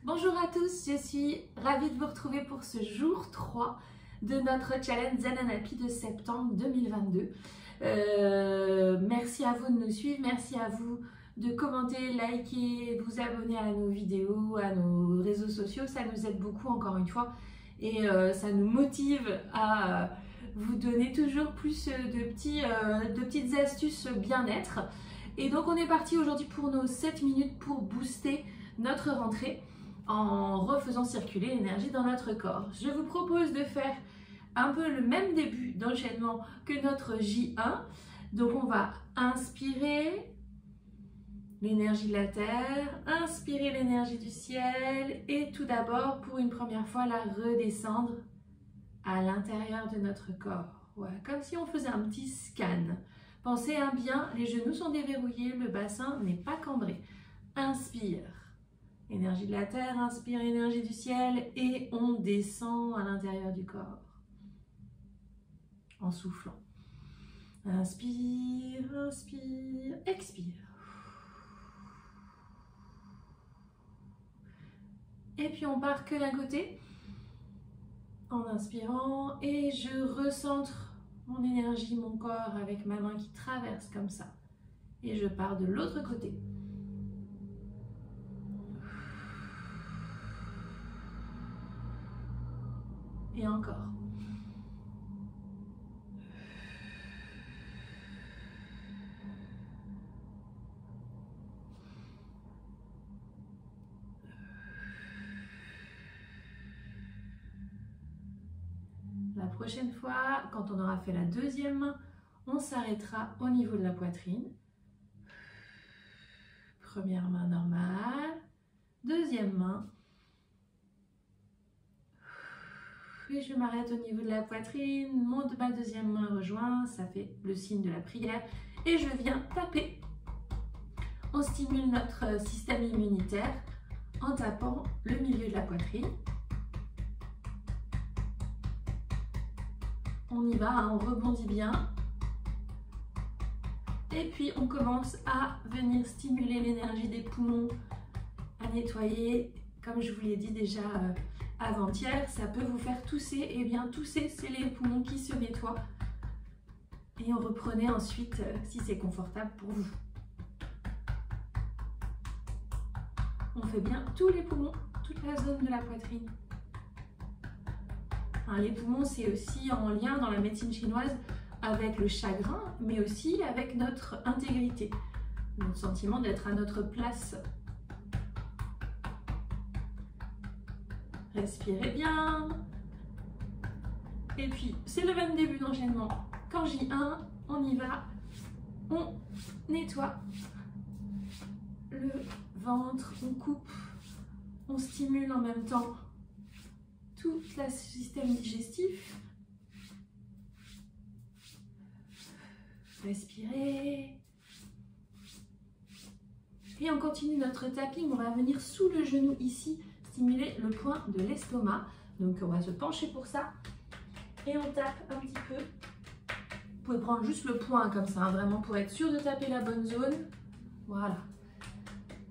Bonjour à tous, je suis ravie de vous retrouver pour ce jour 3 de notre challenge Zen and Happy de septembre 2022. Merci à vous de nous suivre, merci à vous de commenter, liker, vous abonner à nos vidéos, à nos réseaux sociaux, ça nous aide beaucoup encore une fois et ça nous motive à vous donner toujours plus de petites astuces bien-être. Et donc on est parti aujourd'hui pour nos 7 minutes pour booster notre rentrée en refaisant circuler l'énergie dans notre corps. Je vous propose de faire un peu le même début d'enchaînement que notre J1. Donc on va inspirer l'énergie de la terre, inspirer l'énergie du ciel et tout d'abord pour une première fois la redescendre à l'intérieur de notre corps. Voilà, comme si on faisait un petit scan. Pensez bien, les genoux sont déverrouillés, le bassin n'est pas cambré. Inspire. Énergie de la terre, inspire énergie du ciel et on descend à l'intérieur du corps en soufflant. Inspire, inspire, expire. Et puis on part que d'un côté en inspirant et je recentre mon énergie, mon corps avec ma main qui traverse comme ça. Et je pars de l'autre côté. Et encore. La prochaine fois, quand on aura fait la deuxième main, on s'arrêtera au niveau de la poitrine. Première main normale, deuxième main. Et je m'arrête au niveau de la poitrine, ma deuxième main rejoint, ça fait le signe de la prière. Et je viens taper. On stimule notre système immunitaire en tapant le milieu de la poitrine. On y va, on rebondit bien. Et puis on commence à venir stimuler l'énergie des poumons, à nettoyer. Comme je vous l'ai dit déjà avant-hier, ça peut vous faire tousser. Et bien tousser, c'est les poumons qui se nettoient. Et on reprenez ensuite si c'est confortable pour vous. On fait bien tous les poumons, toute la zone de la poitrine. Hein, les poumons, c'est aussi en lien dans la médecine chinoise avec le chagrin, mais aussi avec notre intégrité, notre sentiment d'être à notre place. Respirez bien. Et puis, c'est le même début d'enchaînement. Quand J1, on y va, on nettoie le ventre, on coupe, on stimule en même temps tout le système digestif. Respirez. Et on continue notre tapping. On va venir sous le genou ici, stimuler le point de l'estomac. Donc on va se pencher pour ça. Et on tape un petit peu. Vous pouvez prendre juste le point comme ça, hein, vraiment pour être sûr de taper la bonne zone. Voilà.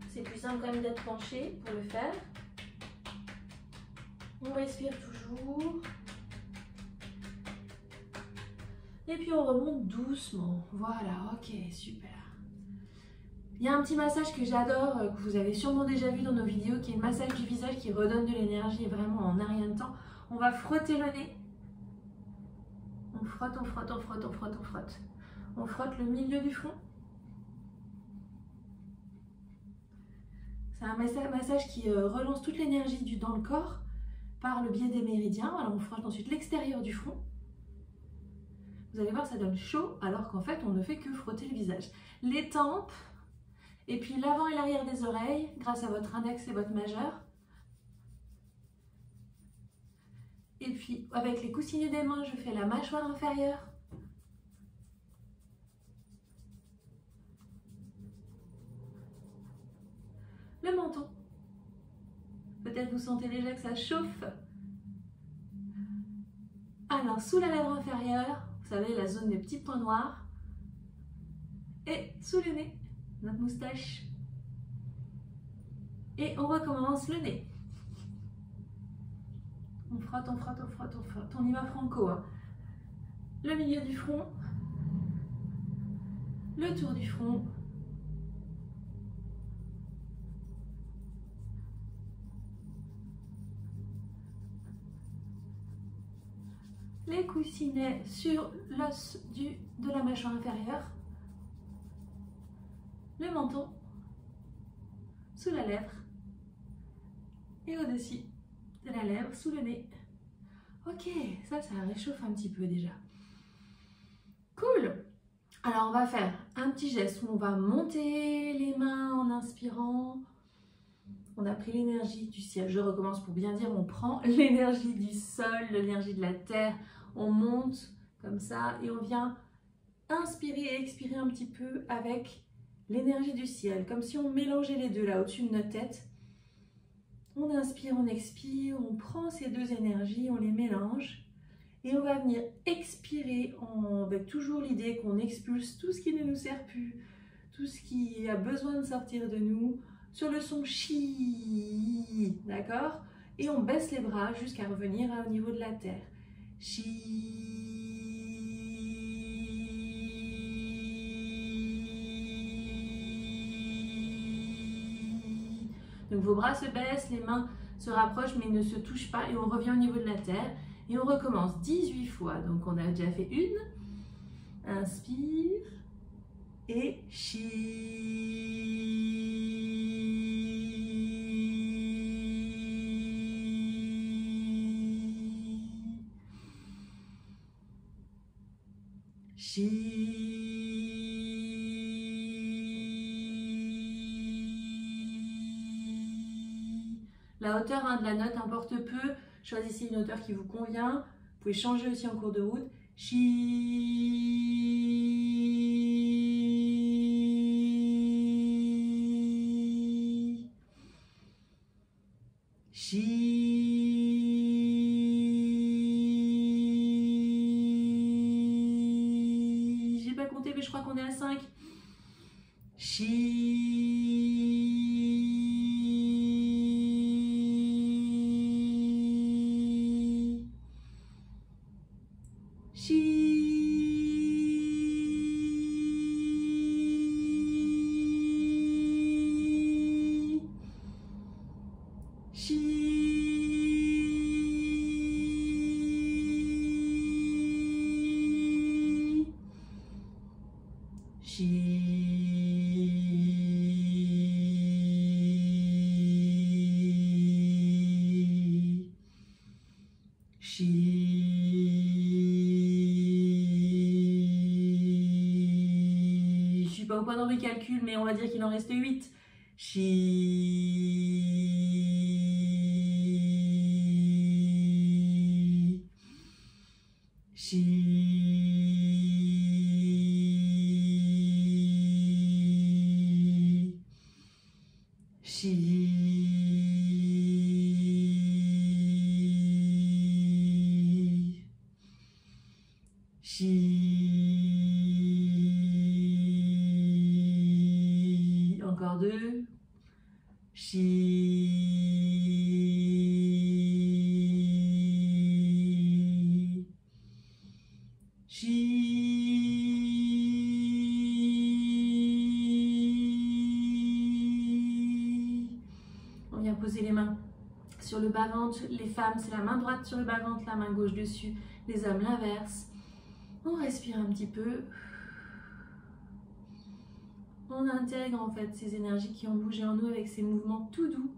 C'est plus simple quand même d'être penché pour le faire. On respire toujours. Et puis on remonte doucement. Voilà, ok, super. Il y a un petit massage que j'adore, que vous avez sûrement déjà vu dans nos vidéos, qui est le massage du visage qui redonne de l'énergie vraiment en un rien de temps. On va frotter le nez. On frotte, on frotte, on frotte, on frotte, on frotte. On frotte le milieu du front. C'est un massage qui relance toute l'énergie dans le corps par le biais des méridiens. Alors on frotte ensuite l'extérieur du front. Vous allez voir, ça donne chaud alors qu'en fait, on ne fait que frotter le visage. Les tempes, et puis l'avant et l'arrière des oreilles, grâce à votre index et votre majeur. Et puis, avec les coussinets des mains, je fais la mâchoire inférieure. Le menton. Peut-être vous sentez déjà que ça chauffe. Alors, sous la lèvre inférieure, vous savez, la zone des petits points noirs. Et sous le nez, notre moustache. Et on recommence le nez. On frotte, on frotte, on frotte, on frotte. On y va franco. Hein. Le milieu du front. Le tour du front. Les coussinets sur l'os de la mâchoire inférieure. Le menton. Sous la lèvre. Et au-dessus de la lèvre, sous le nez. Ok, ça réchauffe un petit peu déjà. Cool. Alors, on va faire un petit geste où on va monter les mains en inspirant. On a pris l'énergie du ciel. Je recommence pour bien dire, on prend l'énergie du sol, l'énergie de la terre. On monte comme ça et on vient inspirer et expirer un petit peu avec l'énergie du ciel. Comme si on mélangeait les deux là au-dessus de notre tête. On inspire, on expire, on prend ces deux énergies, on les mélange. Et on va venir expirer avec toujours l'idée qu'on expulse tout ce qui ne nous sert plus, tout ce qui a besoin de sortir de nous, sur le son chi, d'accord? Et on baisse les bras jusqu'à revenir au niveau de la terre. Chi. Donc vos bras se baissent, les mains se rapprochent mais ne se touchent pas et on revient au niveau de la terre. Et on recommence 18 fois. Donc on a déjà fait une. Inspire. Et chi. Chi. La hauteur de la note importe peu. Choisissez une hauteur qui vous convient. Vous pouvez changer aussi en cours de route. Chi. Chi. J'ai pas compté, mais je crois qu'on est à 5. Chi. Je suis pas au point dans mes calculs, mais on va dire qu'il en reste 8. Chi. Chi. Chi. Chi. Encore 2. Chi. Chi. On vient poser les mains sur le bas-ventre. Les femmes, c'est la main droite sur le bas-ventre, la main gauche dessus. Les hommes, l'inverse. On respire un petit peu. On intègre en fait ces énergies qui ont bougé en nous avec ces mouvements tout doux.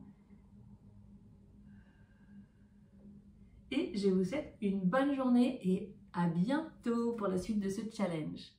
Et je vous souhaite une bonne journée et à bientôt pour la suite de ce challenge.